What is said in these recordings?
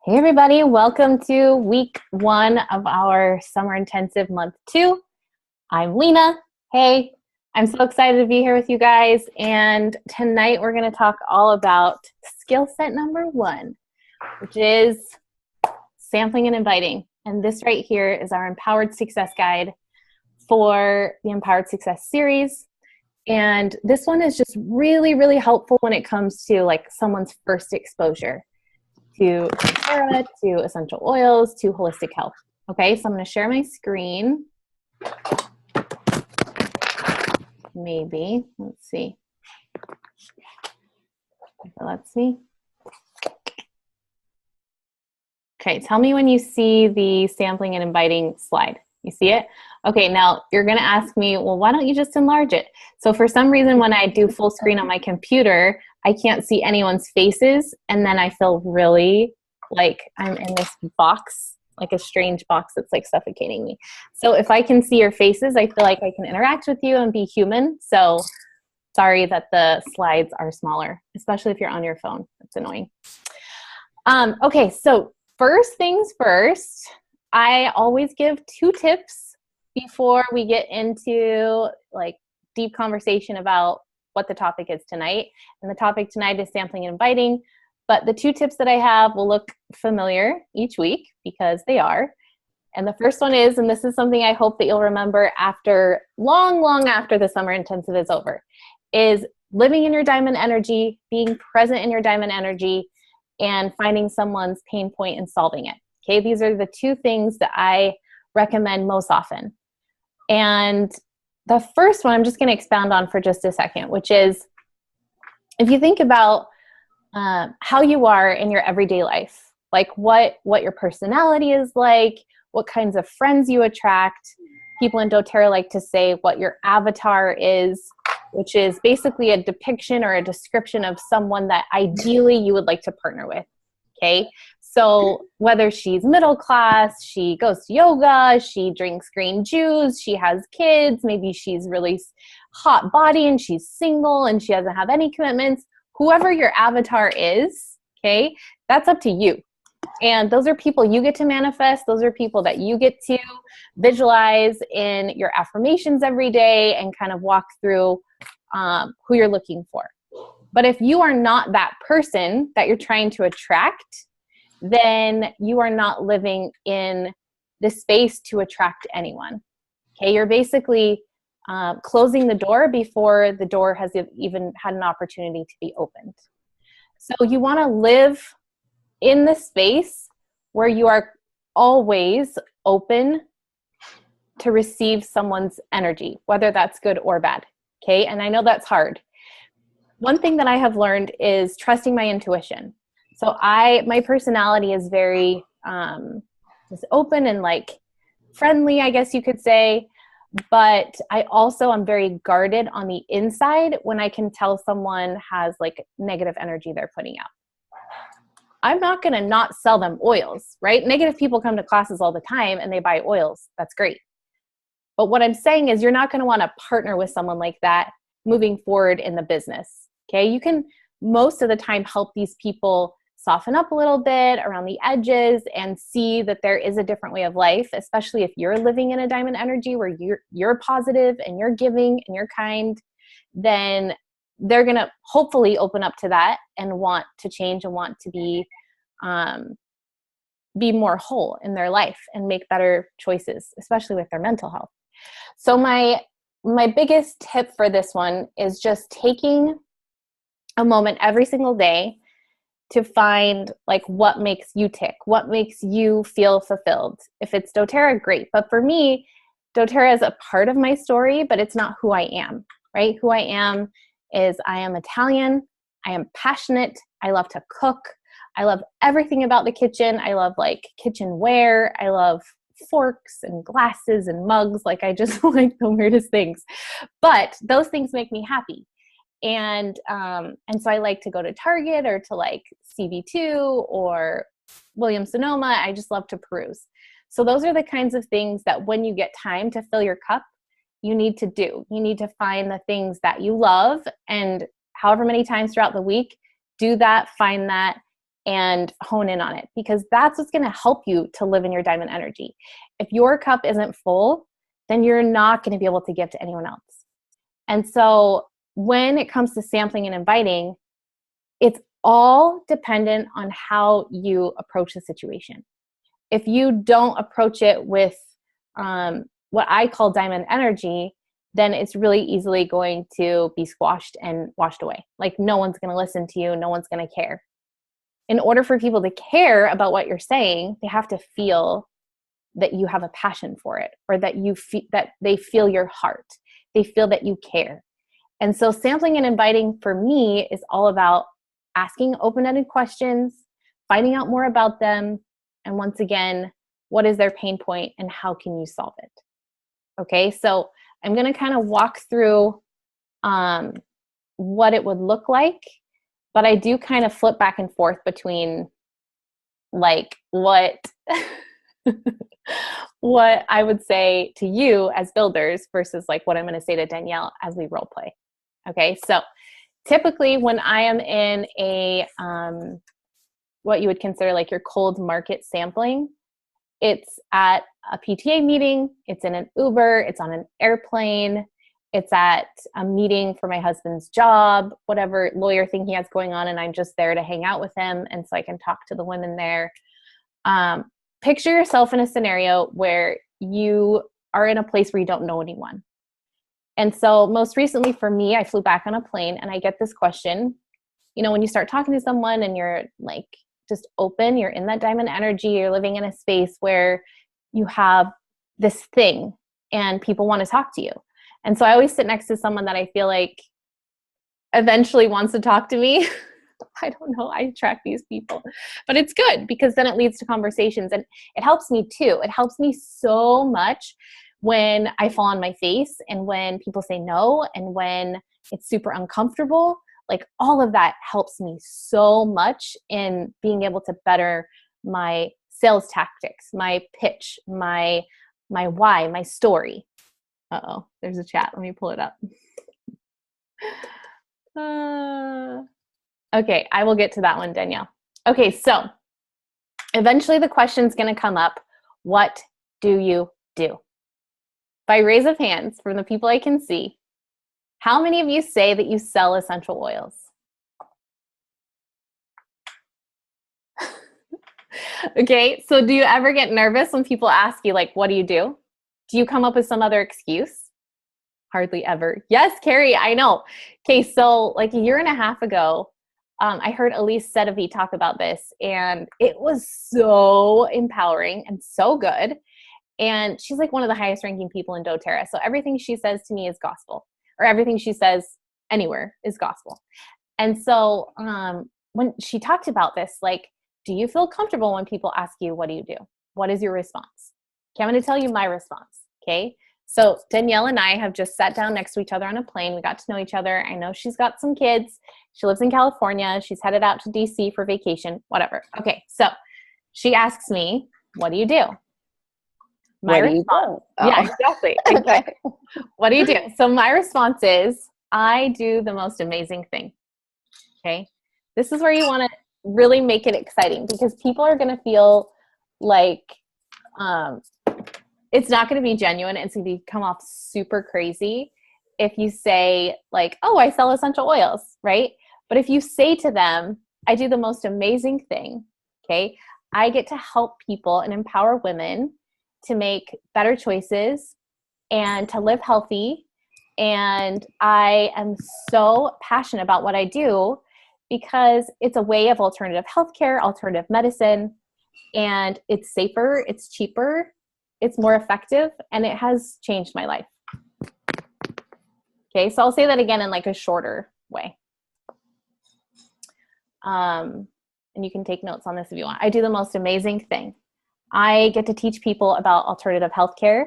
Hey everybody, welcome to week 1 of our summer intensive month 2. I'm Lena. Hey, I'm so excited to be here with you guys. And tonight we're going to talk all about skill set number 1, which is sampling and inviting. And this right here is our Empowered Success Guide for the Empowered Success series. And this one is just really, really helpful when it comes to like someone's first exposure to doTERRA, to essential oils, to holistic health. Okay, so I'm going to share my screen. Maybe. Let's see. If it lets me. Okay, tell me when you see the sampling and inviting slide. You see it? Okay, now you're going to ask me, well, why don't you just enlarge it? So for some reason, when I do full screen on my computer, I can't see anyone's faces, and then I feel really like I'm in this box, like a strange box that's like suffocating me. So if I can see your faces, I feel like I can interact with you and be human. So sorry that the slides are smaller, especially if you're on your phone. It's annoying. Okay, so first things first, I always give 2 tips before we get into like deep conversation about what the topic is tonight. And the topic tonight is sampling and inviting. But the 2 tips that I have will look familiar each week because they are. And the first one is, and this is something I hope that you'll remember after long after the summer intensive is over, is living in your diamond energy, being present in your diamond energy, and finding someone's pain point and solving it. Okay, these are the 2 things that I recommend most often. And the first one I'm just going to expound on for just a second, which is if you think about how you are in your everyday life, like what your personality is like, what kinds of friends you attract. People in doTERRA like to say what your avatar is, which is basically a depiction or a description of someone that ideally you would like to partner with. Okay, so whether she's middle class, she goes to yoga, she drinks green juice, she has kids, maybe she's really hot body and she's single and she doesn't have any commitments, whoever your avatar is, okay, that's up to you. And those are people you get to manifest. Those are people that you get to visualize in your affirmations every day and kind of walk through who you're looking for. But if you are not that person that you're trying to attract, then you are not living in the space to attract anyone. Okay, you're basically closing the door before the door has even had an opportunity to be opened. So you want to live in the space where you are always open to receive someone's energy, whether that's good or bad. Okay, and I know that's hard. One thing that I have learned is trusting my intuition. So my personality is very just open and like friendly, I guess you could say. But I also am very guarded on the inside when I can tell someone has like negative energy they're putting out. I'm not going to not sell them oils, right? Negative people come to classes all the time and they buy oils. That's great. But what I'm saying is you're not going to want to partner with someone like that moving forward in the business. Okay, you can most of the time help these people soften up a little bit around the edges and see that there is a different way of life, especially if you're living in a diamond energy where you're positive and you're giving and you're kind, then they're going to hopefully open up to that and want to change and want to be more whole in their life and make better choices, especially with their mental health. So my biggest tip for this one is just taking a moment every single day to find like what makes you tick, what makes you feel fulfilled. If it's doTERRA, great. But for me, doTERRA is a part of my story, but it's not who I am, right? Who I am is I am Italian. I am passionate. I love to cook. I love everything about the kitchen. I love like kitchenware. I love forks and glasses and mugs. Like I just like the weirdest things. But those things make me happy. And so I like to go to Target or to like CB2 or Williams-Sonoma. I just love to peruse. So those are the kinds of things that when you get time to fill your cup, you need to do. You need to find the things that you love, and however many times throughout the week, do that, find that, and hone in on it, because that's what's going to help you to live in your diamond energy. If your cup isn't full, then you're not going to be able to give to anyone else. And so when it comes to sampling and inviting, it's all dependent on how you approach the situation. If you don't approach it with what I call diamond energy, then it's really easily going to be squashed and washed away. Like, no one's going to listen to you. No one's going to care. In order for people to care about what you're saying, they have to feel that you have a passion for it, or that that they feel your heart. They feel that you care. And so sampling and inviting for me is all about asking open-ended questions, finding out more about them, and once again, what is their pain point and how can you solve it? Okay, so I'm going to kind of walk through what it would look like, but I do kind of flip back and forth between like what what I would say to you as builders versus like what I'm going to say to Danielle as we role play. Okay, so typically when I am in a what you would consider like your cold market sampling, it's at a PTA meeting, it's in an Uber, it's on an airplane, it's at a meeting for my husband's job, whatever lawyer thing he has going on, and I'm just there to hang out with him, and so I can talk to the women there. Picture yourself in a scenario where you are in a place where you don't know anyone. And so most recently for me, I flew back on a plane and I get this question. You know, when you start talking to someone and you're like just open, you're in that diamond energy, you're living in a space where you have this thing and people want to talk to you. And so I always sit next to someone that I feel like eventually wants to talk to me. I don't know, I attract these people, but it's good because then it leads to conversations, and it helps me too. It helps me so much when I fall on my face and when people say no and when it's super uncomfortable. Like, all of that helps me so much in being able to better my sales tactics, my pitch, my why, my story. Uh-oh, there's a chat. Let me pull it up. Okay, I will get to that one, Danielle. Okay, so eventually the question's going to come up, what do you do? By raise of hands from the people I can see, how many of you say that you sell essential oils? Okay, so do you ever get nervous when people ask you, like, what do you do? Do you come up with some other excuse? Hardly ever. Yes, Carrie, I know. Okay, so like a year and a half ago, I heard Elise Sedovy talk about this, and it was so empowering and so good. And she's like one of the highest ranking people in doTERRA. So everything she says to me is gospel, or everything she says anywhere is gospel. And so when she talked about this, like, do you feel comfortable when people ask you, what do you do? What is your response? Okay, I'm going to tell you my response. Okay. So Danielle and I have just sat down next to each other on a plane. We got to know each other. I know she's got some kids. She lives in California. She's headed out to DC for vacation, whatever. Okay. So she asks me, what do you do? My response. Oh. Yeah, exactly. Exactly. What do you do? So my response is, I do the most amazing thing. Okay. This is where you want to really make it exciting, because people are going to feel like it's not going to be genuine. It's going to come off super crazy if you say like, oh, I sell essential oils, right? But if you say to them, I do the most amazing thing, okay? I get to help people and empower women to make better choices and to live healthy. And I am so passionate about what I do because it's a way of alternative healthcare, alternative medicine, and it's safer, it's cheaper, it's more effective, and it has changed my life. Okay, so I'll say that again in like a shorter way. And you can take notes on this if you want. I do the most amazing thing. I get to teach people about alternative healthcare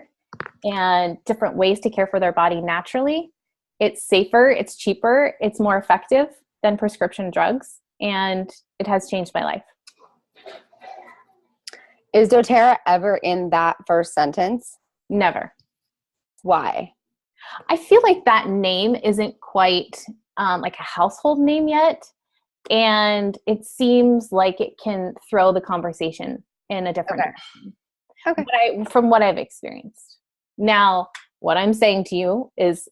and different ways to care for their body naturally. It's safer, it's cheaper, it's more effective than prescription drugs, and it has changed my life. Is doTERRA ever in that first sentence? Never. Why? I feel like that name isn't quite like a household name yet. And it seems like it can throw the conversation in a different direction. From what I've experienced. Now, what I'm saying to you is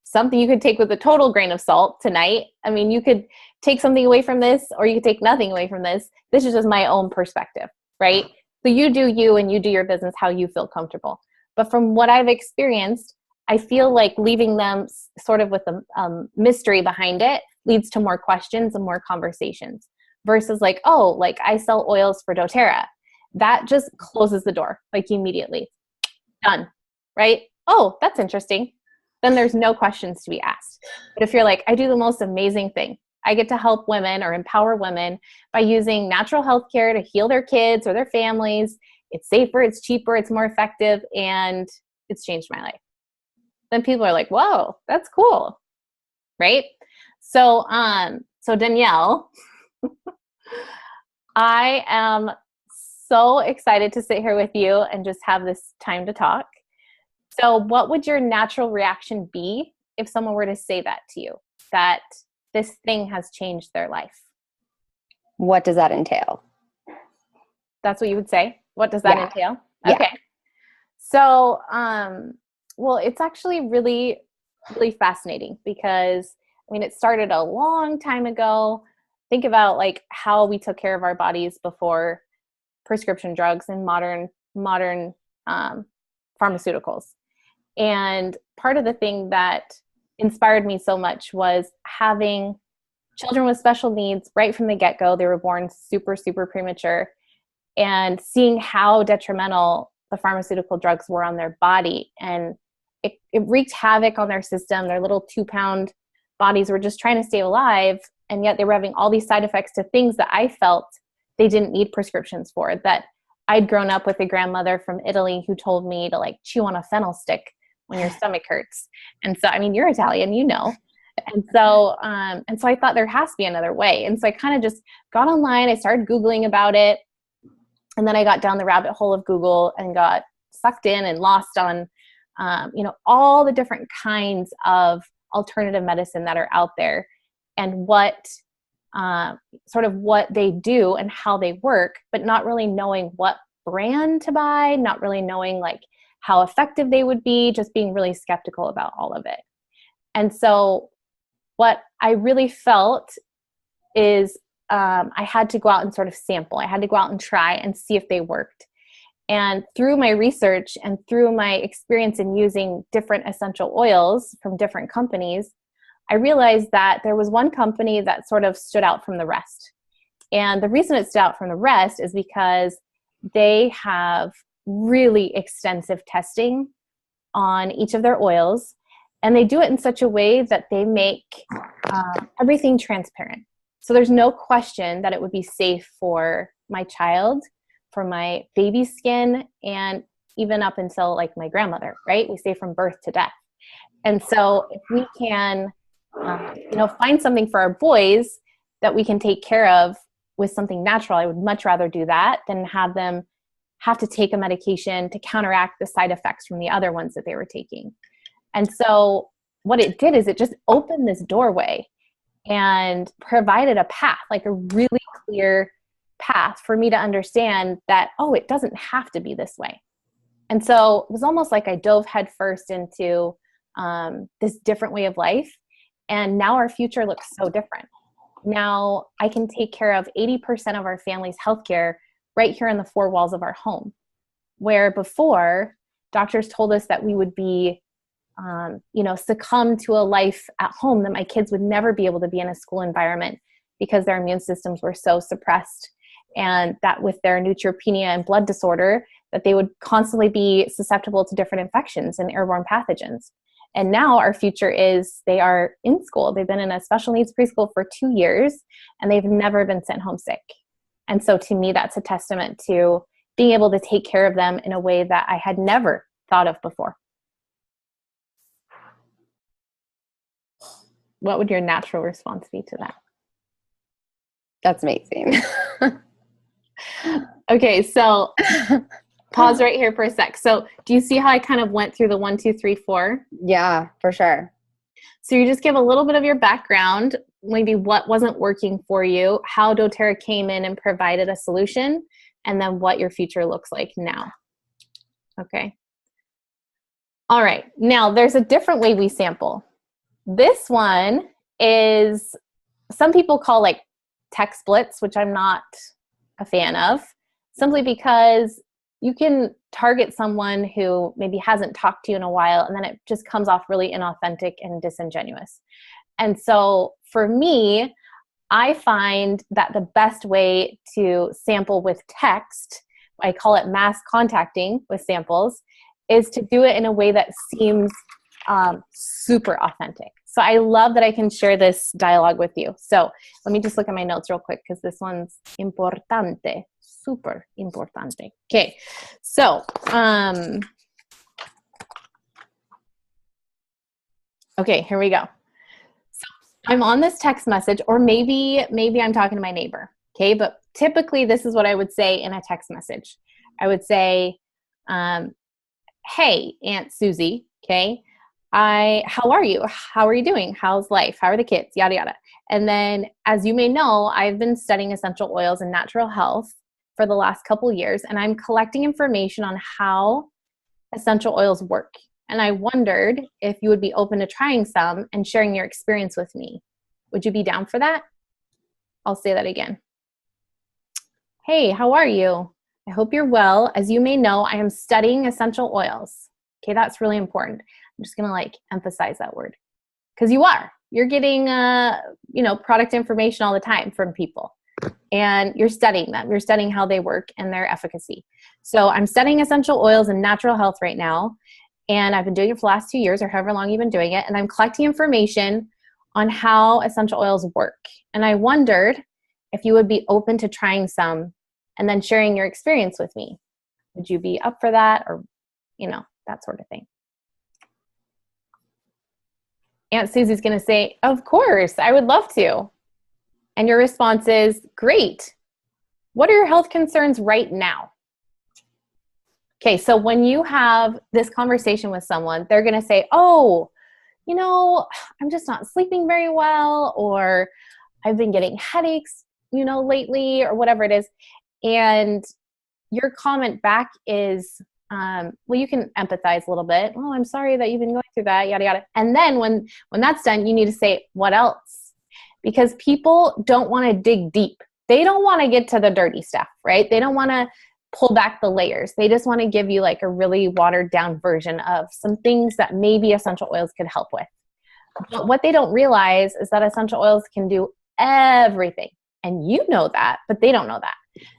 something you could take with a total grain of salt tonight. I mean, you could take something away from this, or you could take nothing away from this. This is just my own perspective, right? So you do you, and you do your business how you feel comfortable. But from what I've experienced, I feel like leaving them sort of with a mystery behind it leads to more questions and more conversations versus like, oh, like I sell oils for doTERRA. That just closes the door like immediately. Done, right? Oh, that's interesting. Then there's no questions to be asked. But if you're like, I do the most amazing thing. I get to help women or empower women by using natural health care to heal their kids or their families. It's safer, it's cheaper, it's more effective, and it's changed my life. Then people are like, whoa, that's cool, right? So, so Danielle, I am so excited to sit here with you and just have this time to talk. So what would your natural reaction be if someone were to say that to you, that this thing has changed their life? What does that entail? That's what you would say? What does that entail? Yeah. Okay. So, well, it's actually really, really fascinating because, I mean, it started a long time ago. Think about like how we took care of our bodies before prescription drugs and modern pharmaceuticals. And part of the thing that inspired me so much was having children with special needs right from the get-go. They were born super, super premature, and seeing how detrimental the pharmaceutical drugs were on their body. And it wreaked havoc on their system. Their little 2-pound bodies were just trying to stay alive. And yet they were having all these side effects to things that I felt they didn't need prescriptions for, that I'd grown up with a grandmother from Italy who told me to like chew on a fennel stick when your stomach hurts. And so, I mean, you're Italian, you know. And so I thought there has to be another way. And so I kind of just got online. I started Googling about it. And then I got down the rabbit hole of Google and got sucked in and lost on, all the different kinds of alternative medicine that are out there and what they do and how they work, but not really knowing what brand to buy, not really knowing like how effective they would be, just being really skeptical about all of it. And so what I really felt is I had to go out and sort of sample. I had to go out and try and see if they worked. And through my research and through my experience in using different essential oils from different companies, I realized that there was one company that sort of stood out from the rest. And the reason it stood out from the rest is because they have really extensive testing on each of their oils. And they do it in such a way that they make everything transparent. So there's no question that it would be safe for my child, for my baby skin, and even up until like my grandmother, right? We say from birth to death. And so if we can, find something for our boys that we can take care of with something natural, I would much rather do that than have them have to take a medication to counteract the side effects from the other ones that they were taking. And so what it did is it just opened this doorway and provided a path, like a really clear path for me to understand that, oh, it doesn't have to be this way. And so it was almost like I dove headfirst into this different way of life. And now our future looks so different. Now I can take care of 80% of our family's healthcare right here in the four walls of our home, where before doctors told us that we would be succumb to a life at home, that my kids would never be able to be in a school environment because their immune systems were so suppressed, and that with their neutropenia and blood disorder, that they would constantly be susceptible to different infections and airborne pathogens. And now our future is they are in school. They've been in a special needs preschool for 2 years, and they've never been sent home sick. And so to me, that's a testament to being able to take care of them in a way that I had never thought of before. What would your natural response be to that? That's amazing. Okay, so pause right here for a sec. So do you see how I kind of went through the 1, 2, 3, 4? Yeah, for sure. So you just give a little bit of your background maybe what wasn't working for you, how doTERRA came in and provided a solution, and then what your future looks like now. Okay. All right. Now, there's a different way we sample. This one is, some people call like tech splits, which I'm not a fan of, simply because you can target someone who maybe hasn't talked to you in a while, and then it just comes off really inauthentic and disingenuous. And so for me, I find that the best way to sample with text, I call it mass contacting with samples, is to do it in a way that seems super authentic. So I love that I can share this dialogue with you. So let me just look at my notes real quick, because this one's importante, super importante. Okay, so okay, here we go. So I'm on this text message, or maybe I'm talking to my neighbor. Okay, but typically this is what I would say in a text message. I would say, hey, Aunt Susie, okay, how are you? How are you doing? How's life? How are the kids? Yada, yada. And then, as you may know, I've been studying essential oils and natural health for the last couple years, and I'm collecting information on how essential oils work. And I wondered if you would be open to trying some and sharing your experience with me. Would you be down for that? I'll say that again. Hey, how are you? I hope you're well. As you may know, I am studying essential oils. Okay, that's really important. I'm just gonna like emphasize that word, because you're getting product information all the time from people, and you're studying them. You're studying how they work and their efficacy. So I'm studying essential oils and natural health right now, and I've been doing it for the last 2 years, or however long you've been doing it, and I'm collecting information on how essential oils work. And I wondered if you would be open to trying some and then sharing your experience with me. Would you be up for that, or that sort of thing? Aunt Susie's going to say, of course, I would love to. And your response is, great. What are your health concerns right now? Okay, so when you have this conversation with someone, they're going to say, oh, I'm just not sleeping very well, or I've been getting headaches, lately, or whatever it is. And your comment back is, well, you can empathize a little bit. Oh, I'm sorry that you've been going through that, yada, yada. And then when that's done, you need to say, what else? Because people don't want to dig deep. They don't want to get to the dirty stuff, right? They don't want to pull back the layers. They just want to give you like a really watered down version of some things that maybe essential oils could help with. But what they don't realize is that essential oils can do everything. And you know that, but they don't know that.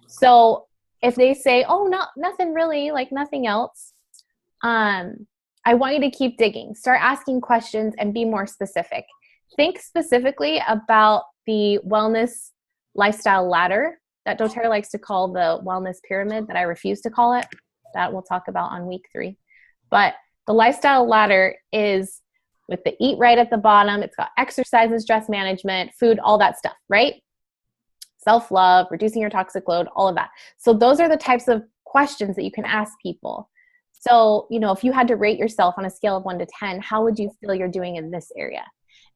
So if they say, oh, no, nothing really, like nothing else, I want you to keep digging. Start asking questions and be more specific. Think specifically about the wellness lifestyle ladder that doTERRA likes to call the wellness pyramid, that I refuse to call it. That we'll talk about on week 3. But the lifestyle ladder is with the eat right at the bottom. It's got exercise and stress management, food, all that stuff, right? Self-love, reducing your toxic load, all of that. So those are the types of questions that you can ask people. So, if you had to rate yourself on a scale of 1 to 10, how would you feel you're doing in this area?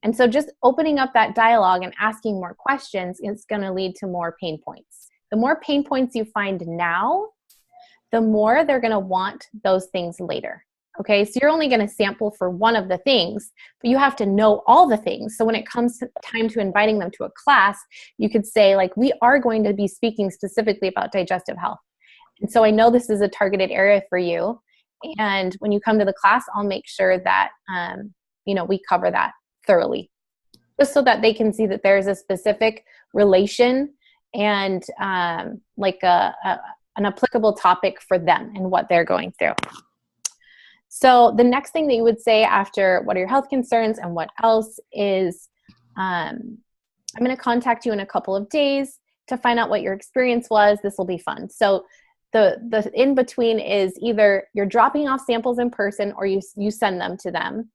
And so just opening up that dialogue and asking more questions is going to lead to more pain points. The more pain points you find now, the more they're going to want those things later. Okay, so you're only going to sample for one of the things, but you have to know all the things. So when it comes to time to inviting them to a class, you could say, like, we are going to be speaking specifically about digestive health. And so I know this is a targeted area for you. And when you come to the class, I'll make sure that, we cover that thoroughly, just so that they can see that there's a specific relation and an applicable topic for them and what they're going through. So the next thing that you would say after what are your health concerns and what else is, I'm going to contact you in a couple of days to find out what your experience was. This will be fun. So the in between is either you're dropping off samples in person or you send them to them.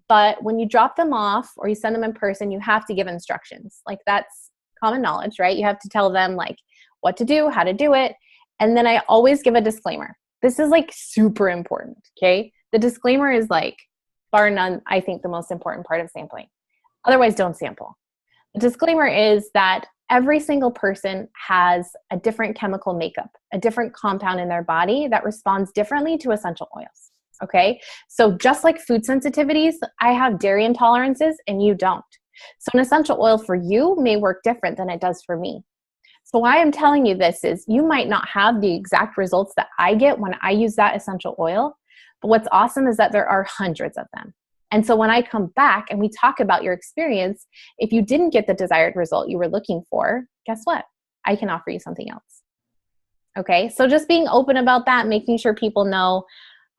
But when you drop them off or you send them in person, you have to give instructions. Like, that's common knowledge, right? You have to tell them like what to do, how to do it. And then I always give a disclaimer. This is like super important, okay? The disclaimer is like, bar none, I think the most important part of sampling. Otherwise, don't sample. The disclaimer is that every single person has a different chemical makeup, a different compound in their body that responds differently to essential oils. Okay. So just like food sensitivities, I have dairy intolerances and you don't. So an essential oil for you may work different than it does for me. So why I'm telling you this is you might not have the exact results that I get when I use that essential oil, but what's awesome is that there are hundreds of them. And so when I come back and we talk about your experience, if you didn't get the desired result you were looking for, guess what? I can offer you something else. Okay, so just being open about that, making sure people know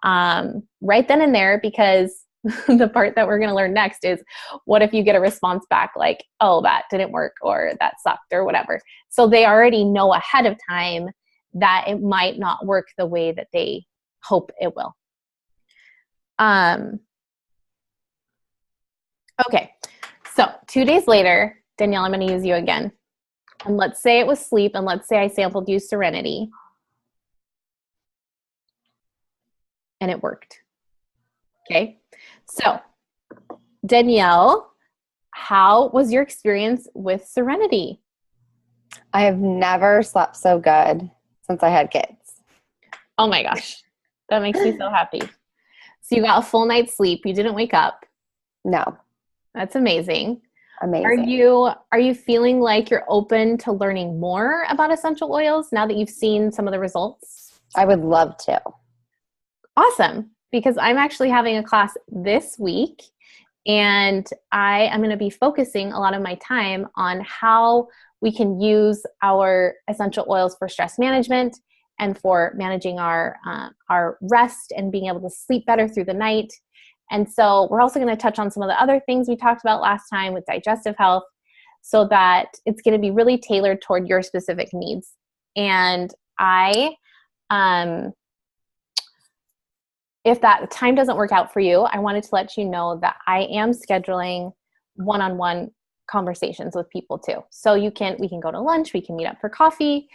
right then and there, because the part that we're going to learn next is what if you get a response back like, oh, that didn't work or that sucked or whatever. So they already know ahead of time that it might not work the way that they hope it will. Okay, so 2 days later, Danielle, I'm going to use you again. And let's say it was sleep, and let's say I sampled you Serenity. And it worked. Okay, so Danielle, how was your experience with Serenity? I have never slept so good since I had kids. Oh my gosh, that makes me so happy. So you got a full night's sleep. You didn't wake up. No. That's amazing. Amazing. Are you feeling like you're open to learning more about essential oils now that you've seen some of the results? I would love to. Awesome, because I'm actually having a class this week, and I am going to be focusing a lot of my time on how we can use our essential oils for stress management and for managing our rest and being able to sleep better through the night. And so we're also going to touch on some of the other things we talked about last time with digestive health, so that it's going to be really tailored toward your specific needs. And if that time doesn't work out for you, I wanted to let you know that I am scheduling one-on-one conversations with people too. So we can go to lunch, we can meet up for coffee,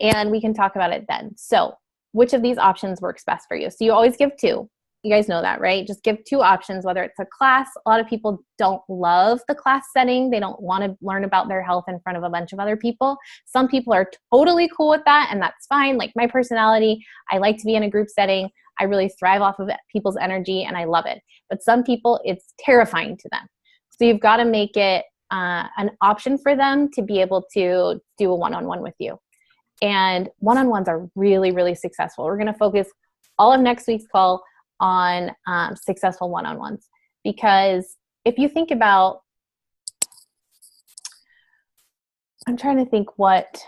and we can talk about it then. So which of these options works best for you? So you always give two. You guys know that, right? Just give two options, whether it's a class. A lot of people don't love the class setting. They don't want to learn about their health in front of a bunch of other people. Some people are totally cool with that, and that's fine. Like my personality, I like to be in a group setting. I really thrive off of people's energy, and I love it. But some people, it's terrifying to them. So you've got to make it an option for them to be able to do a one-on-one with you. And one-on-ones are really, really successful. We're going to focus all of next week's call on successful one-on-ones, because if you think about, I'm trying to think what,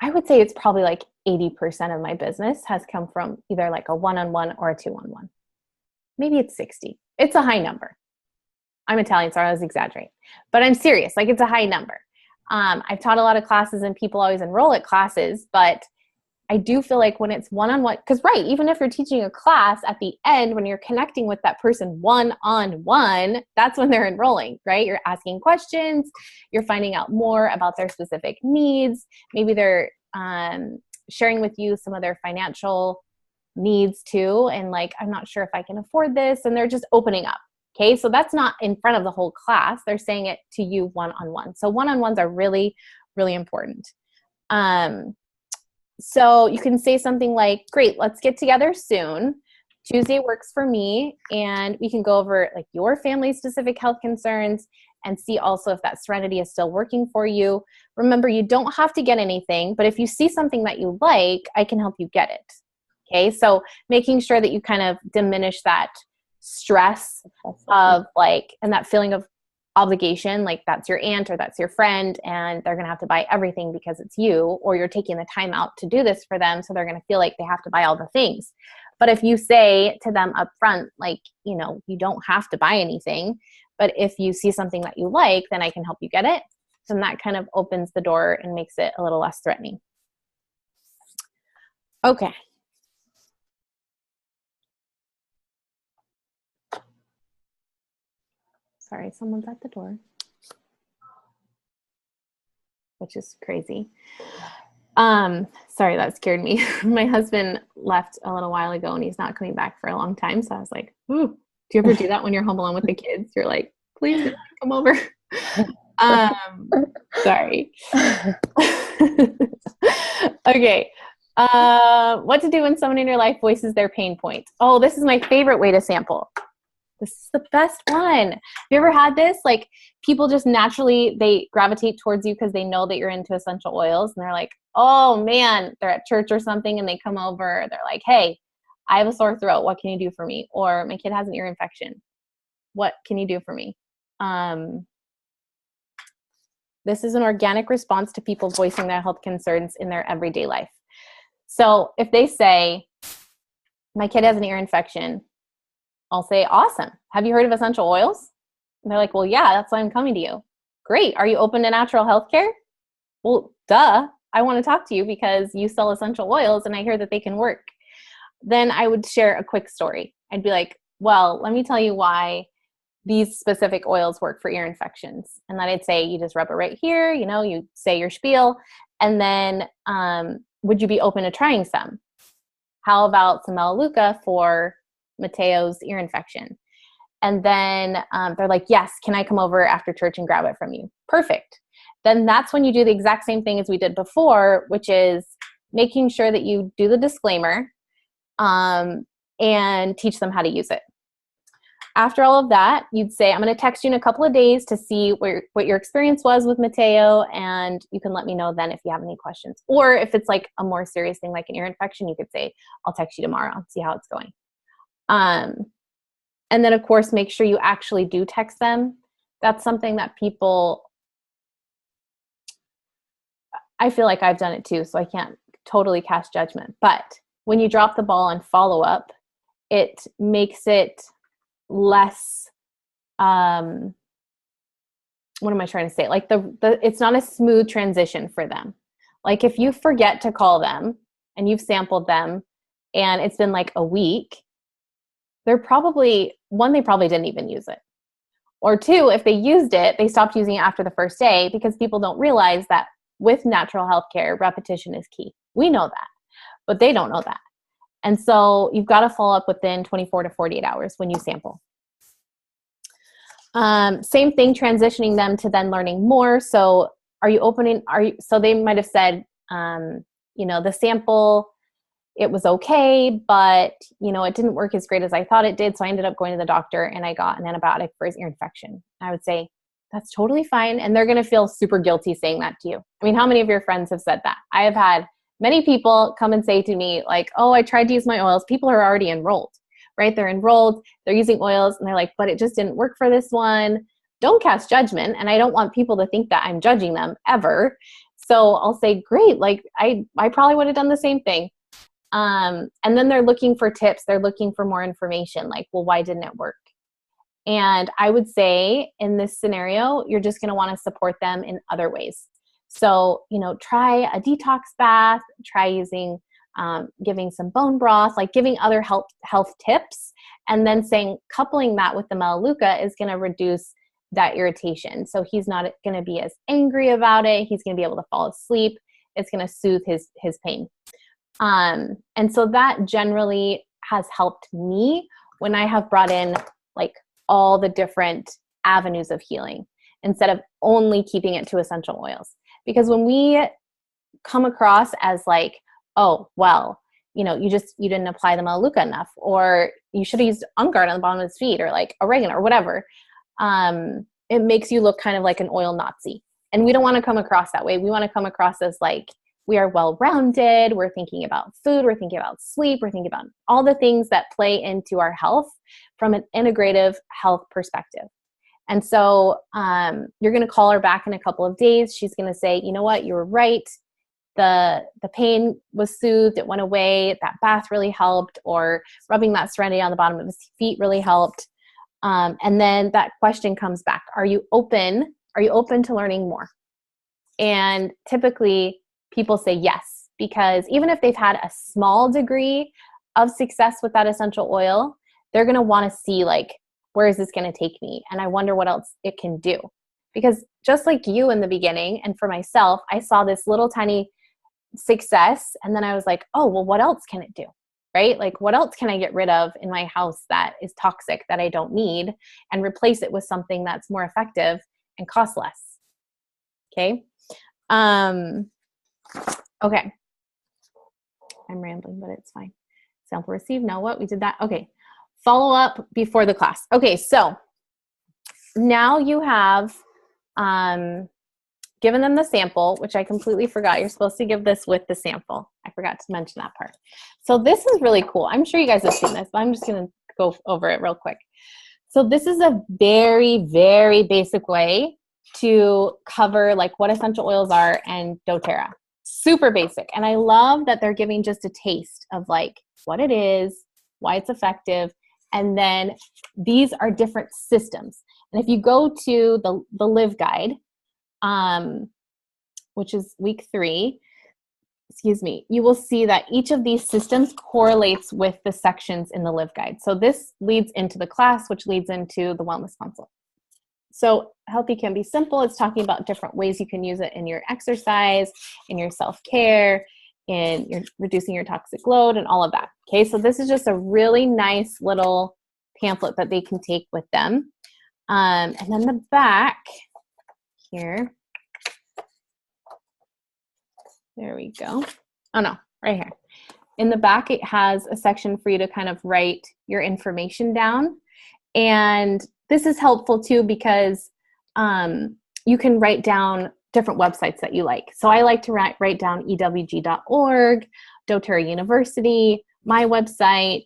I would say it's probably like 80% of my business has come from either like a one-on-one or a two-on-one. Maybe it's 60. It's a high number. I'm Italian, so I always exaggerate, but I'm serious. Like it's a high number. I've taught a lot of classes and people always enroll at classes, but I do feel like when it's one-on-one, because right, even if you're teaching a class, at the end, when you're connecting with that person one-on-one, that's when they're enrolling, right? You're asking questions, you're finding out more about their specific needs. Maybe they're sharing with you some of their financial needs too. And like, I'm not sure if I can afford this. And they're just opening up. Okay. So that's not in front of the whole class. They're saying it to you one-on-one. So one-on-ones are really, really important. So you can say something like, great, let's get together soon. Tuesday works for me. And we can go over like your family specific health concerns and see also if that Serenity is still working for you. Remember, you don't have to get anything, but if you see something that you like, I can help you get it. Okay. So making sure that you kind of diminish that stress of like, and that feeling of obligation, like that's your aunt or that's your friend and they're going to have to buy everything because it's you, or you're taking the time out to do this for them. So they're going to feel like they have to buy all the things. But if you say to them up front, like, you know, you don't have to buy anything, but if you see something that you like, then I can help you get it. Then that kind of opens the door and makes it a little less threatening. Okay. Sorry, someone's at the door, which is crazy. Sorry, that scared me. My husband left a little while ago and he's not coming back for a long time. So I was like, ooh, do you ever do that when you're home alone with the kids? You're like, please come over. Sorry. Okay. What to do when someone in your life voices their pain point? Oh, this is my favorite way to sample. This is the best one. Have you ever had this? Like, people just naturally, they gravitate towards you because they know that you're into essential oils, and they're like, oh man, they're at church or something and they come over, they're like, hey, I have a sore throat, what can you do for me? Or my kid has an ear infection, what can you do for me? This is an organic response to people voicing their health concerns in their everyday life. So if they say, my kid has an ear infection, I'll say, awesome. Have you heard of essential oils? And they're like, well, yeah, that's why I'm coming to you. Great. Are you open to natural health care? Well, duh. I want to talk to you because you sell essential oils and I hear that they can work. Then I would share a quick story. I'd be like, well, let me tell you why these specific oils work for ear infections. And then I'd say, you just rub it right here, you say your spiel. And then would you be open to trying some? How about some Melaleuca for Mateo's ear infection? And then they're like, yes, can I come over after church and grab it from you? Perfect. Then that's when you do the exact same thing as we did before, which is making sure that you do the disclaimer and teach them how to use it. After all of that, you'd say, I'm going to text you in a couple of days to see what your experience was with Mateo, and you can let me know then if you have any questions. Or if it's like a more serious thing like an ear infection, you could say, I'll text you tomorrow, see how it's going. And then, of course, make sure you actually do text them. That's something that people, I feel like I've done it too, so I can't totally cast judgment. But when you drop the ball on follow-up, it makes it less, what am I trying to say? Like it's not a smooth transition for them. Like if you forget to call them and you've sampled them and it's been like a week, they probably didn't even use it. Or two, if they used it, they stopped using it after the first day because people don't realize that with natural health care, repetition is key. We know that, but they don't know that. And so you've got to follow up within 24 to 48 hours when you sample. Same thing, transitioning them to then learning more. So so they might've said, the sample, it was okay, but it didn't work as great as I thought it did. So I ended up going to the doctor and I got an antibiotic for his ear infection. I would say, that's totally fine. And they're going to feel super guilty saying that to you. I mean, how many of your friends have said that? I have had many people come and say to me like, oh, I tried to use my oils. People are already enrolled, right? They're enrolled, they're using oils and they're like, but it just didn't work for this one. Don't cast judgment. And I don't want people to think that I'm judging them ever. So I'll say, great. Like I probably would have done the same thing. And then they're looking for tips. They're looking for more information. Like, well, why didn't it work? And I would say in this scenario, you're just going to want to support them in other ways. So, try a detox bath, try using, giving some bone broth, like giving other health tips, and then coupling that with the Melaleuca is going to reduce that irritation. So he's not going to be as angry about it. He's going to be able to fall asleep. It's going to soothe his pain. And so that generally has helped me when I have brought in like all the different avenues of healing instead of only keeping it to essential oils. Because when we come across as like, oh, well, you didn't apply the Melaleuca enough, or you should have used On Guard on the bottom of his feet, or like oregano or whatever, it makes you look kind of like an oil Nazi. And we don't want to come across that way. We want to come across as like, we are well-rounded. We're thinking about food. We're thinking about sleep. We're thinking about all the things that play into our health from an integrative health perspective. And so you're going to call her back in a couple of days. She's going to say, you know what, you were right. The pain was soothed. It went away. That bath really helped, or rubbing that Serenity on the bottom of his feet really helped. And then that question comes back. Are you open to learning more? And typically people say yes, because even if they've had a small degree of success with that essential oil, they're going to want to see like, where is this going to take me? And I wonder what else it can do. Because just like you in the beginning, and for myself, I saw this little tiny success. And then I was like, oh, well, what else can it do? Right? Like, what else can I get rid of in my house that is toxic that I don't need, and replace it with something that's more effective and costs less? Okay. Okay. I'm rambling, but it's fine. Sample receive. Now what? We did that. Okay. Follow up before the class. Okay. So now you have given them the sample, which I completely forgot. You're supposed to give this with the sample. I forgot to mention that part. So this is really cool. I'm sure you guys have seen this, but I'm just going to go over it real quick. So this is a very, very basic way to cover like what essential oils are and doTERRA. Super basic. And I love that they're giving just a taste of like what it is, why it's effective, and then these are different systems. And if you go to the Live Guide, which is week 3, you will see that each of these systems correlates with the sections in the Live Guide. So this leads into the class, which leads into the Wellness Consult. So Healthy can be simple. It's talking about different ways you can use it in your exercise, in your self-care, in your reducing your toxic load and all of that. Okay, so this is just a really nice little pamphlet that they can take with them. And then the back here, there we go. Oh no, right here. In the back, it has a section for you to kind of write your information down. And this is helpful too because you can write down different websites that you like. So I like to write down ewg.org, doTERRA University, my website,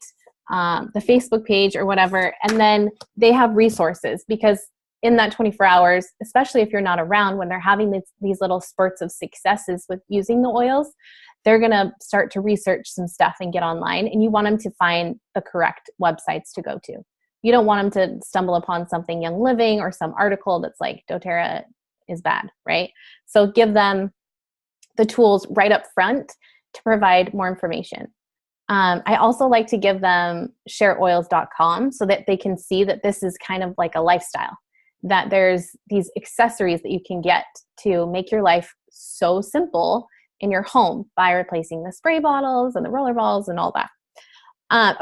the Facebook page or whatever. And then they have resources because in that 24 hours, especially if you're not around when they're having these little spurts of successes with using the oils, they're going to start to research some stuff and get online. And you want them to find the correct websites to go to. You don't want them to stumble upon something Young Living or some article that's like doTERRA is bad, right? So give them the tools right up front to provide more information. I also like to give them shareoils.com so that they can see that this is kind of like a lifestyle, that there's these accessories that you can get to make your life so simple in your home by replacing the spray bottles and the roller balls and all that.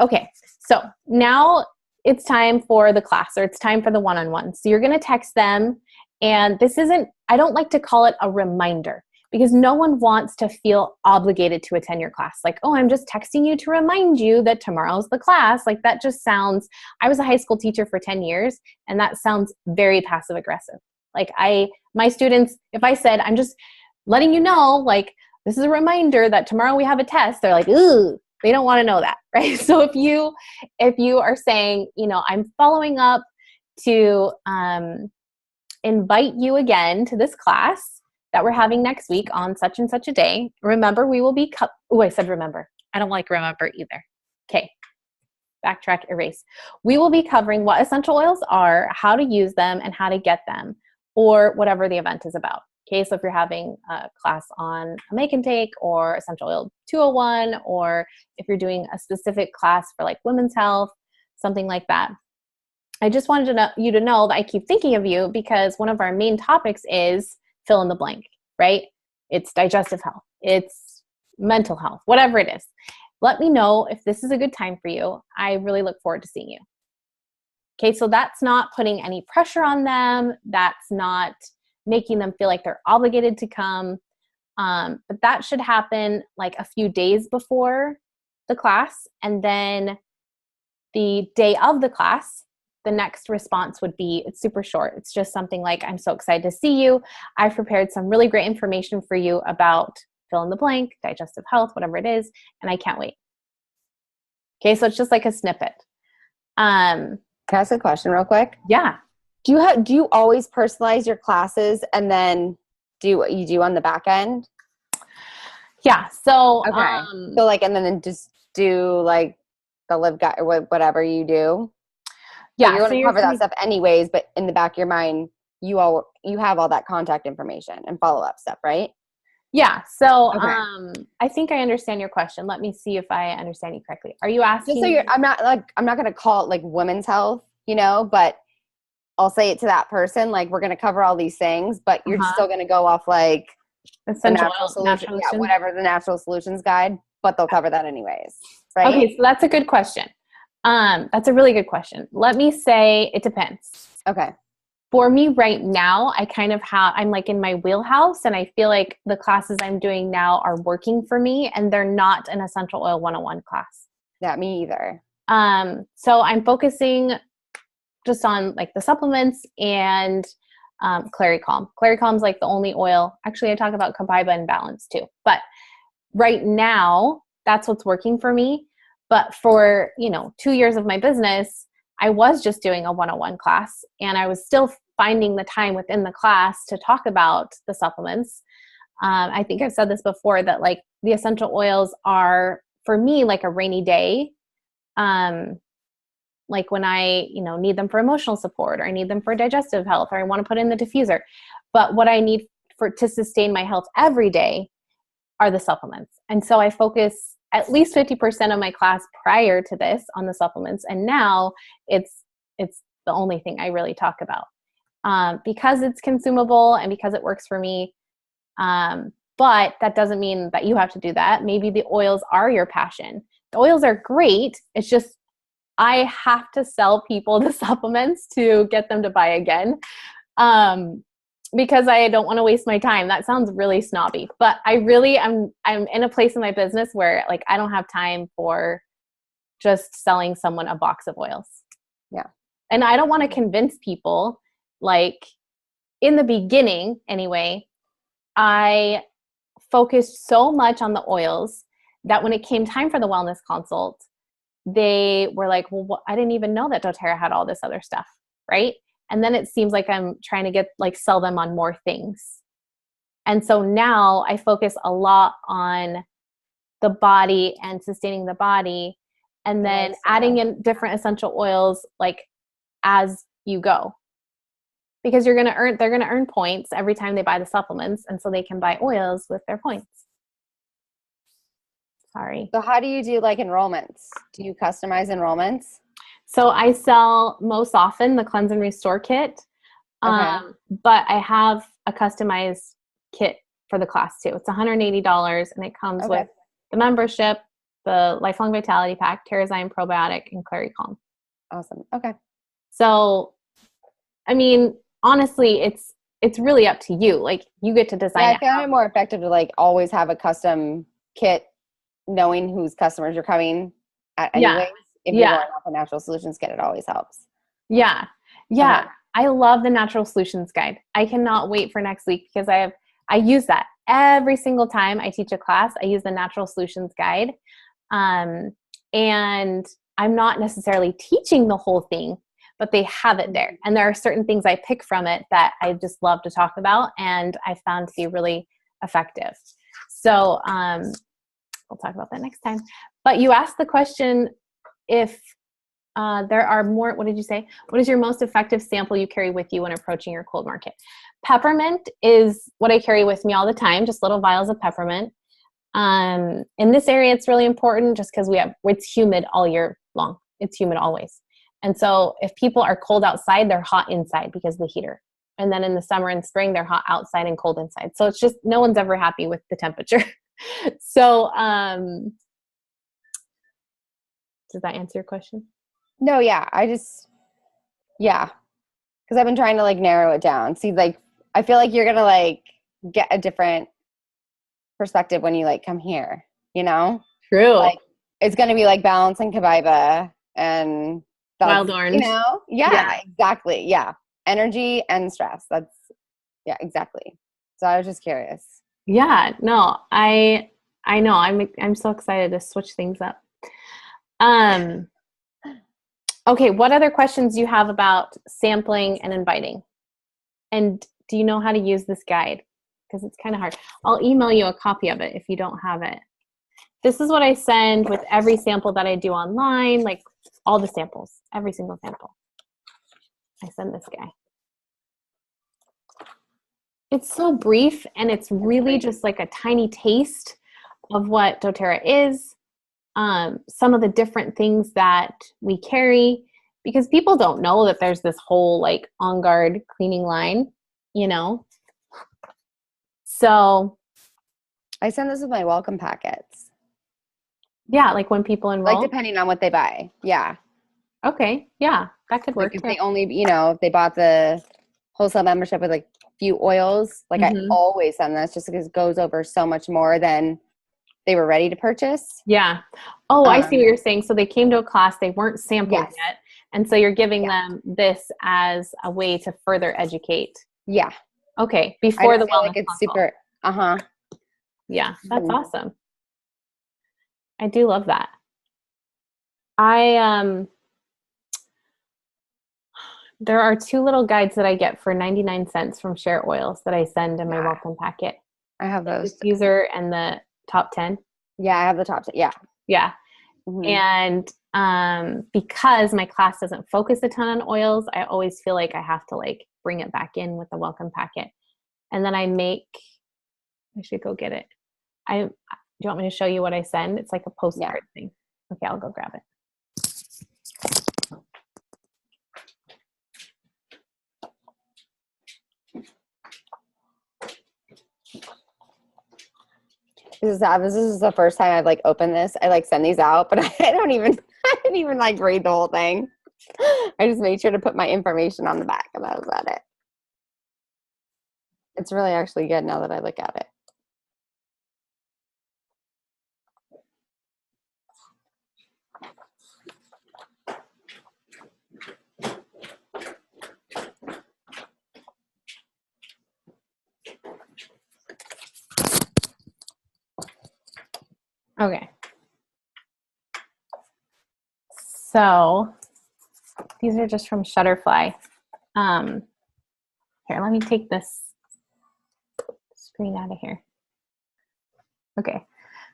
Okay, so now it's time for the class, or it's time for the one-on-one. So you're going to text them, and this isn't, I don't like to call it a reminder because no one wants to feel obligated to attend your class. Like, oh, I'm just texting you to remind you that tomorrow's the class. Like that just sounds, I was a high school teacher for 10 years, and that sounds very passive aggressive. Like my students, if I said, I'm just letting you know, like, this is a reminder that tomorrow we have a test, they're like, ooh, they don't want to know that, right? So if you are saying, I'm following up to invite you again to this class that we're having next week on such and such a day. Remember, we will be, I said remember. I don't like remember either. Okay, backtrack, erase. We will be covering what essential oils are, how to use them, and how to get them, or whatever the event is about. Okay, so if you're having a class on a make and take or essential oil 201, or if you're doing a specific class for like women's health, something like that. I just wanted you to know that I keep thinking of you because one of our main topics is fill in the blank, right? It's digestive health, it's mental health, whatever it is. Let me know if this is a good time for you. I really look forward to seeing you. Okay, so that's not putting any pressure on them. That's not making them feel like they're obligated to come. But that should happen like a few days before the class. And then the day of the class, the next response would be, it's super short. It's just something like, I'm so excited to see you. I've prepared some really great information for you about fill in the blank, digestive health, whatever it is, and I can't wait. Okay, so it's just like a snippet. Can I ask a question real quick? Yeah. Do you always personalize your classes and then do what you do on the back end? Yeah. So okay. So like, and then just do like the Live Guide or whatever you do. Yeah, you're going to cover that stuff anyways, but in the back of your mind, you have all that contact information and follow up stuff, right? Yeah. So I think I understand your question. Let me see if I understand you correctly. Are you asking? Just so I'm not going to call it like women's health, but I'll say it to that person, like we're going to cover all these things, but you're still going to go off like the natural solution, whatever the natural solutions guide, but they'll cover that anyways, right? Okay, so that's a good question. That's a really good question. Let me say it depends. Okay. For me right now, I kind of I'm like in my wheelhouse, and I feel like the classes I'm doing now are working for me, and they're not an essential oil 101 class. Yeah, me either. So I'm focusing just on like the supplements and Clary Calm. Clary Calm is like the only oil. Actually, I talk about Copaiba and Balance too. But right now, that's what's working for me. But for, 2 years of my business, I was just doing a 101 class, and I was still finding the time within the class to talk about the supplements. I think I've said this before, that like the essential oils are for me like a rainy day. Like when I, need them for emotional support, or I need them for digestive health, or I want to put in the diffuser. But what I need to sustain my health every day are the supplements. And so I focus at least 50% of my class prior to this on the supplements. And now it's the only thing I really talk about, because it's consumable and because it works for me. But that doesn't mean that you have to do that. Maybe the oils are your passion. The oils are great. It's just, I have to sell people the supplements to get them to buy again, because I don't want to waste my time. That sounds really snobby, but I'm in a place in my business where like I don't have time for just selling someone a box of oils. Yeah. And I don't want to convince people, like in the beginning anyway, I focused so much on the oils that when it came time for the wellness consult, they were like, well, I didn't even know that doTERRA had all this other stuff, right? And then it seems like I'm trying to sell them on more things. And so now I focus a lot on the body and sustaining the body, and then adding in different essential oils like as you go. Because they're going to earn points every time they buy the supplements, and so they can buy oils with their points. Sorry. So how do you do like enrollments? Do you customize enrollments? So I sell most often the Cleanse and Restore kit, but I have a customized kit for the class too. It's $180, and it comes with the membership, the Lifelong Vitality Pack, Terrazyme Probiotic, and Clary Calm. Awesome. Okay. So, I mean, honestly, it's really up to you. Like you get to design. Yeah, I found it more effective to like always have a custom kit, knowing whose customers you're coming at anyways. If you're going off a Natural Solutions kit, it always helps. Yeah. Yeah. I love the Natural Solutions Guide. I cannot wait for next week, because I use that every single time I teach a class. I use the Natural Solutions Guide. And I'm not necessarily teaching the whole thing, but they have it there. And there are certain things I pick from it that I just love to talk about, and I found to be really effective. So we'll talk about that next time. But you asked the question, if there are more, what did you say? What is your most effective sample you carry with you when approaching your cold market? Peppermint is what I carry with me all the time, just little vials of peppermint. In this area, it's really important just because it's humid all year long. It's humid always. And so if people are cold outside, they're hot inside because of the heater. And then in the summer and spring, they're hot outside and cold inside. So it's just, no one's ever happy with the temperature. So, does that answer your question? No, yeah. Because I've been trying to like narrow it down. See, like, I feel like you're going to like get a different perspective when you like come here, True. Like it's going to be like Balance and Copaiba and Wild Orange. Yeah, exactly. Yeah. Energy and stress. Exactly. So I was just curious. Yeah, no, I know. I'm so excited to switch things up. Okay, what other questions do you have about sampling and inviting? And do you know how to use this guide? Because it's kind of hard. I'll email you a copy of it if you don't have it. This is what I send with every sample that I do online, like all the samples, every single sample. I send this guy. It's so brief, and it's really just like a tiny taste of what doTERRA is, some of the different things that we carry, because people don't know that there's this whole like On Guard cleaning line, So I send this with my welcome packets. Yeah, like when people enroll? Like depending on what they buy. Yeah. Okay, yeah, that could work. Like if they only, if they bought the wholesale membership with like few oils. Like I always send this just because it goes over so much more than they were ready to purchase. Yeah. Oh, I see what you're saying. So they came to a class, they weren't sampled yet. And so you're giving them this as a way to further educate. Yeah. Okay. Before the wellness like it's consult. super, Yeah, that's awesome. I do love that. There are 2 little guides that I get for 99 cents from Share Oils that I send in my welcome packet. I have those. The diffuser and the top 10. Yeah, I have the top 10. Yeah. Yeah. And because my class doesn't focus a ton on oils, I always feel like I have to like bring it back in with the welcome packet. And then I should go get it. Do you want me to show you what I send? It's like a postcard thing. Okay, I'll go grab it. This is the first time I've like opened this. I like send these out, but I didn't even like read the whole thing. I just made sure to put my information on the back, and that was about it. It's really actually good now that I look at it. Okay. So these are just from Shutterfly. Here, let me take this screen out of here. Okay.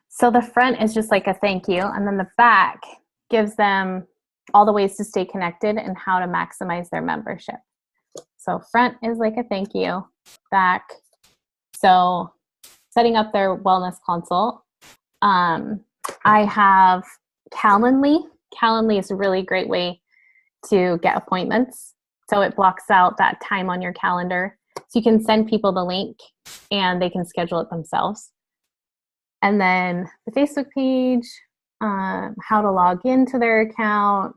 So the front is just like a thank you, and then the back gives them all the ways to stay connected and how to maximize their membership. So front is like a thank you, back. So setting up their wellness consult. I have Calendly. Calendly is a really great way to get appointments. So it blocks out that time on your calendar. So you can send people the link and they can schedule it themselves. And then the Facebook page, how to log into their account,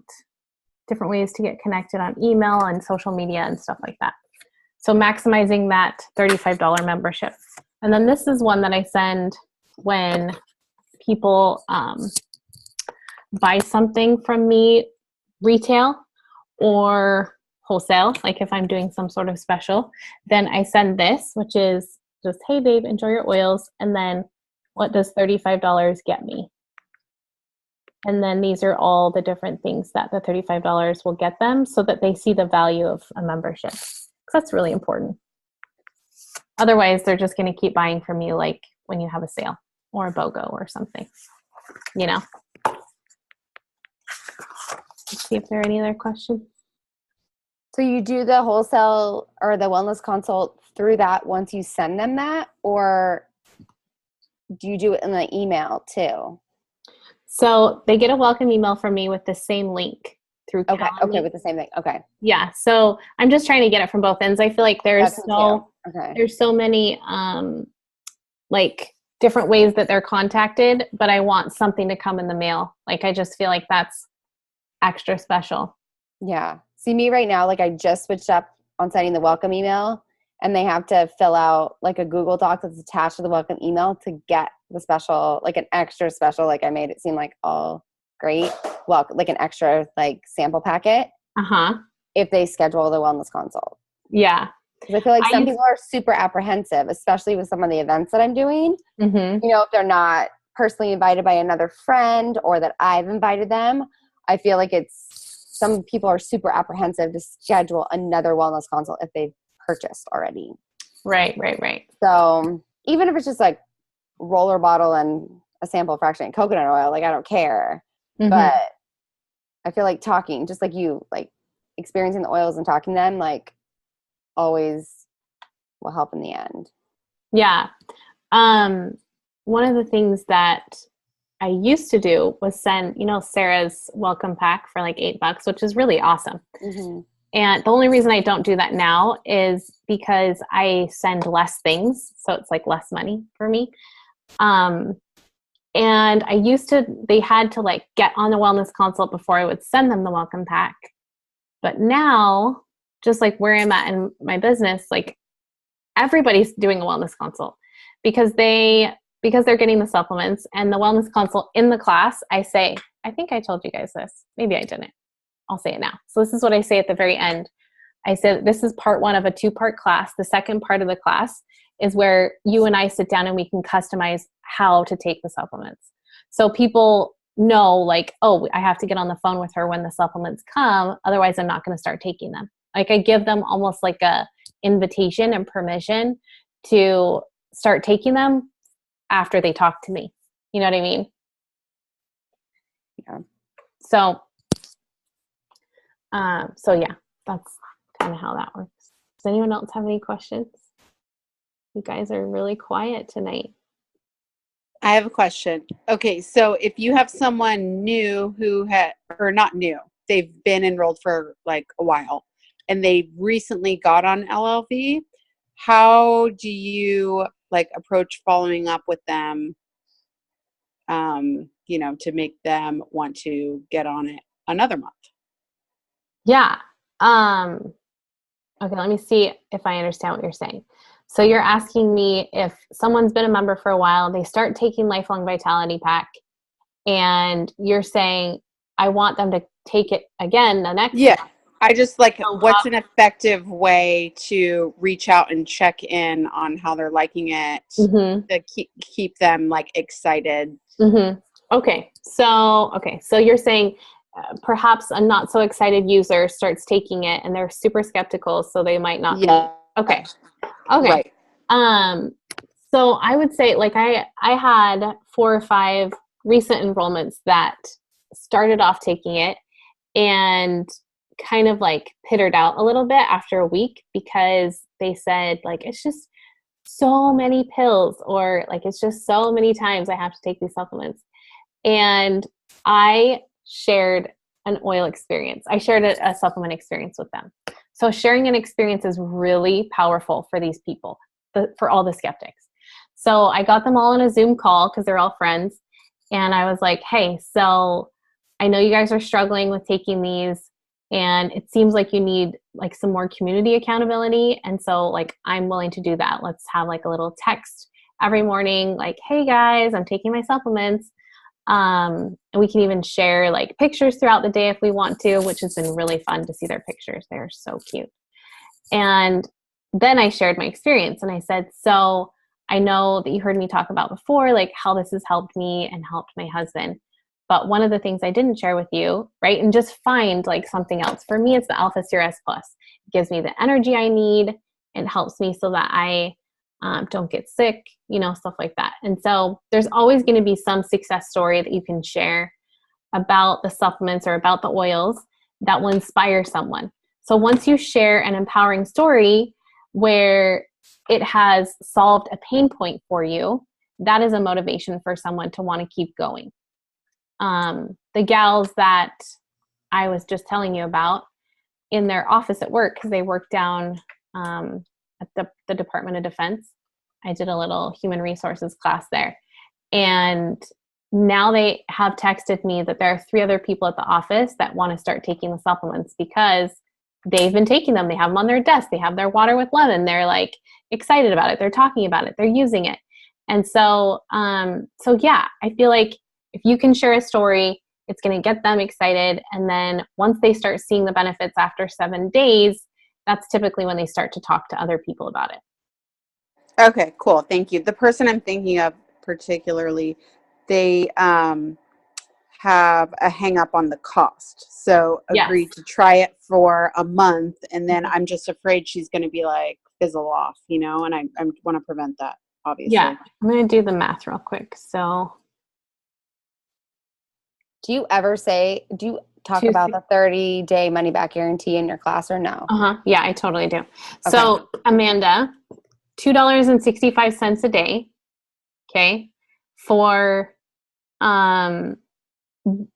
different ways to get connected on email and social media and stuff like that. So maximizing that $35 membership. And then this is one that I send when people buy something from me retail or wholesale, like if I'm doing some sort of special, then I send this, which is just, hey babe, enjoy your oils. And then what does $35 get me? And then these are all the different things that the $35 will get them so that they see the value of a membership. So that's really important. Otherwise, they're just going to keep buying from you like when you have a sale or a BOGO or something, you know. Let's see if there are any other questions. So you do the wholesale or the wellness consult through that once you send them that, or do you do it in the email too? So they get a welcome email from me with the same link through Calendly. Okay, with the same thing. Okay. Yeah. So I'm just trying to get it from both ends. I feel like there's so many like different ways that they're contacted, but I want something to come in the mail. Like I just feel like that's extra special. Yeah. See, me right now, like I just switched up on sending the welcome email, and they have to fill out like a Google Doc that's attached to the welcome email to get the special, like an extra special. Like I made it seem like all great. Well, like an extra like sample packet. If they schedule the wellness consult. Yeah. Because I feel like some people are super apprehensive, especially with some of the events that I'm doing. You know, if they're not personally invited by another friend or that I've invited them, I feel like some people are super apprehensive to schedule another wellness consult if they've purchased already. Right. So even if it's just like roller bottle and a sample of fractionated coconut oil, like I don't care. But I feel like talking, just like you, like experiencing the oils and talking to them, like always will help in the end. Yeah. One of the things that I used to do was send, Sarah's welcome pack for like $8, which is really awesome. And the only reason I don't do that now is because I send less things. So it's like less money for me. And they had to like get on the wellness consult before I would send them the welcome pack. But now just like where I'm at in my business, like everybody's doing a wellness consult because they're getting the supplements. And the wellness consult in the class, I say, I think I told you guys this. Maybe I didn't. I'll say it now. So this is what I say at the very end. I said, this is part 1 of a 2-part class. The second part of the class is where you and I sit down and we can customize how to take the supplements. So people know, like, oh, I have to get on the phone with her when the supplements come. Otherwise, I'm not going to start taking them. Like, I give them almost like a invitation and permission to start taking them after they talk to me. You know what I mean? Yeah. So yeah, that's kind of how that works. Does anyone else have any questions? You guys are really quiet tonight. I have a question. Okay, so if you have someone new or not new, they've been enrolled for like a while and they recently got on LLV, how do you like approach following up with them, to make them want to get on it another month? Yeah. Okay, let me see if I understand what you're saying. So you're asking me if someone's been a member for a while, they start taking Lifelong Vitality Pack, and you're saying, I want them to take it again the next Yeah. month. I just like, what's an effective way to reach out and check in on how they're liking it to keep them like excited? Okay. So you're saying perhaps a not so excited user starts taking it and they're super skeptical, so they might not. Yeah. Okay. Right. So I would say, like, I had 4 or 5 recent enrollments that started off taking it and kind of like pittered out a little bit after a week because they said, like, it's just so many pills, or like, it's just so many times I have to take these supplements. And I shared an oil experience. I shared a supplement experience with them. So sharing an experience is really powerful for these people, for all the skeptics. So I got them all on a Zoom call because they're all friends. And I was like, hey, so I know you guys are struggling with taking these, and it seems like you need like some more community accountability. And so, like, I'm willing to do that. Let's have like a little text every morning, like, hey guys, I'm taking my supplements. And we can even share like pictures throughout the day if we want to, which has been really fun to see their pictures. They're so cute. And then I shared my experience and I said, so I know that you heard me talk about before, like how this has helped me and helped my husband. But one of the things I didn't share with you, right? And just find like something else. For me, it's the Alpha Seer S Plus. It gives me the energy I need. It helps me so that I don't get sick, stuff like that. And so there's always going to be some success story that you can share about the supplements or about the oils that will inspire someone. So once you share an empowering story where it has solved a pain point for you, that is a motivation for someone to want to keep going. The gals that I was just telling you about in their office at work, because they work down at the Department of Defense. I did a little human resources class there. And now they have texted me that there are 3 other people at the office that want to start taking the supplements because they've been taking them. They have them on their desk. They have their water with lemon. They're like excited about it. They're talking about it. They're using it. And so yeah, I feel like if you can share a story, it's going to get them excited. And then once they start seeing the benefits after 7 days, that's typically when they start to talk to other people about it. Okay, cool. Thank you. The person I'm thinking of particularly, they have a hang up on the cost. So agreed to try it for a month. And then I'm just afraid she's going to be like fizzle off, and I want to prevent that, obviously. Yeah. I'm going to do the math real quick. So do you talk about the 30-day money back guarantee in your class or no? Yeah, I totally do. Okay. So Amanda, $2.65 a day. Okay. For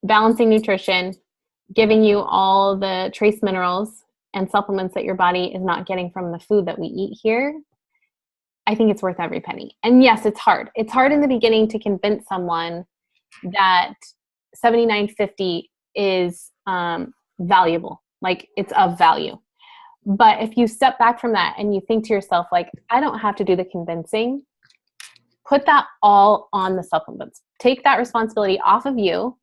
balancing nutrition, giving you all the trace minerals and supplements that your body is not getting from the food that we eat here. I think it's worth every penny. And yes, it's hard. It's hard in the beginning to convince someone that $79.50 is valuable. Like, it's of value. But if you step back from that and you think to yourself, like, I don't have to do the convincing, put that all on the supplements. Take that responsibility off of you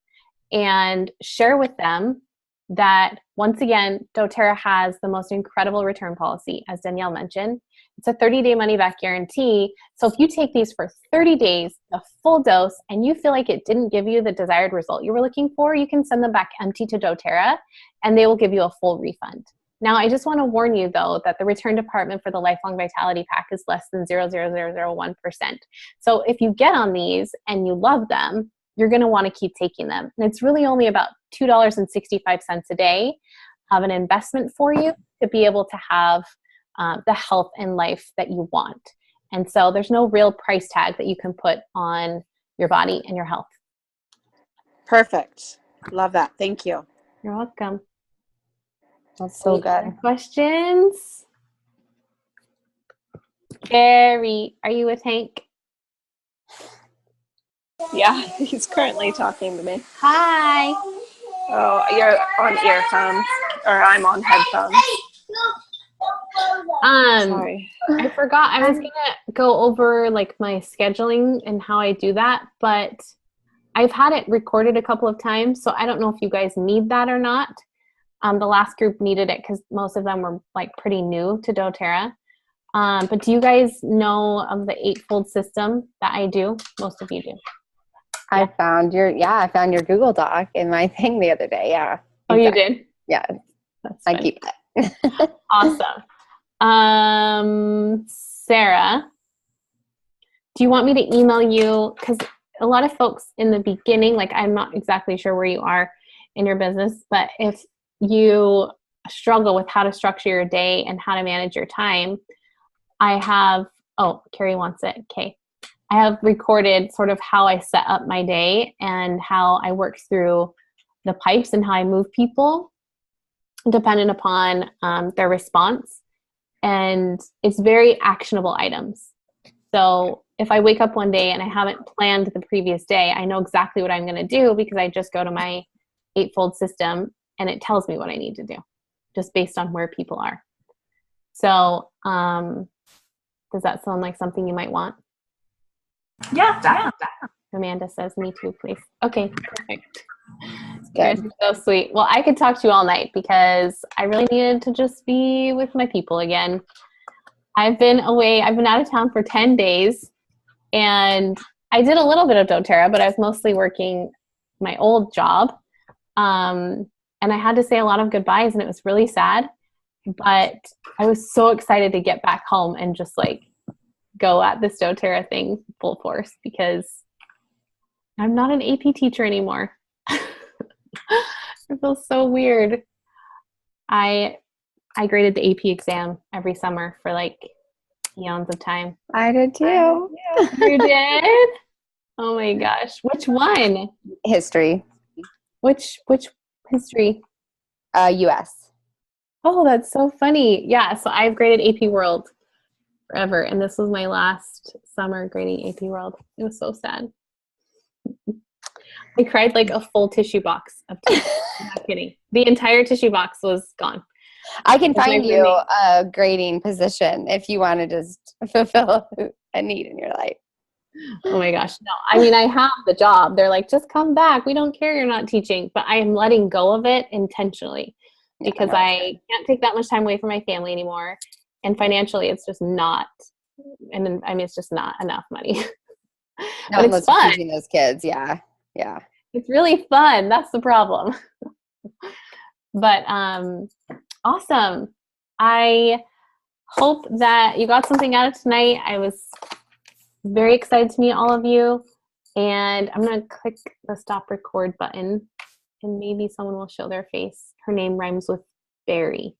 and share with them that, once again, doTERRA has the most incredible return policy, as Danielle mentioned. It's a 30-day money-back guarantee. So if you take these for 30 days, a full dose, and you feel like it didn't give you the desired result you were looking for, you can send them back empty to doTERRA, and they will give you a full refund. Now, I just want to warn you, though, that the return department for the Lifelong Vitality Pack is less than 0.0001%. So if you get on these and you love them, you're going to want to keep taking them. And it's really only about $2.65 a day of an investment for you to be able to have the health and life that you want. And so there's no real price tag that you can put on your body and your health. Perfect. Love that. Thank you. You're welcome. That's so good. Questions? Gary, are you with Hank? Yeah, he's currently talking to me. Hi. Oh, you're on earphones, or I'm on headphones. Sorry. I forgot I was gonna go over like my scheduling and how I do that, but I've had it recorded a couple of times, so I don't know if you guys need that or not. The last group needed it because most of them were like pretty new to doTERRA. But do you guys know of the 8-fold system that I do? Most of you do. I found your Google Doc in my thing the other day. Yeah. Oh, you did? Yeah. That's I keep that. Awesome. Sarah, do you want me to email you? Because a lot of folks in the beginning, like, I'm not exactly sure where you are in your business, but if you struggle with how to structure your day and how to manage your time, I have, Carrie wants it. Okay. I have recorded sort of how I set up my day and how I work through the pipes and how I move people dependent upon their response. And it's very actionable items. So if I wake up one day and I haven't planned the previous day, I know exactly what I'm going to do because I just go to my 8-fold system and it tells me what I need to do just based on where people are. So does that sound like something you might want? Yeah, definitely. Amanda says, me too, please. Okay, perfect. Good. So sweet. Well, I could talk to you all night because I really needed to just be with my people again. I've been away. I've been out of town for 10 days, and I did a little bit of doTERRA, but I was mostly working my old job. And I had to say a lot of goodbyes, and it was really sad. But I was so excited to get back home and just like go at this doTERRA thing full force because I'm not an AP teacher anymore. It feels so weird. I graded the AP exam every summer for like eons of time. I did too. You did? Oh my gosh. Which one? History. Which history? US. Oh, that's so funny. Yeah, so I've graded AP World forever, and this was my last summer grading AP World. It was so sad. I cried like a full tissue box of tissue. I'm not kidding. The entire tissue box was gone. I can find you a grading position if you want to just fulfill a need in your life. Oh my gosh. No, I mean, I have the job. They're like, just come back. We don't care you're not teaching. But I am letting go of it intentionally because I can't take that much time away from my family anymore. And financially, it's just not. And I mean, it's just not enough money. But it's fun. Teaching those kids. Yeah. Yeah. It's really fun. That's the problem. But awesome. I hope that you got something out of tonight. I was very excited to meet all of you. And I'm going to click the stop record button and maybe someone will show their face. Her name rhymes with Barry.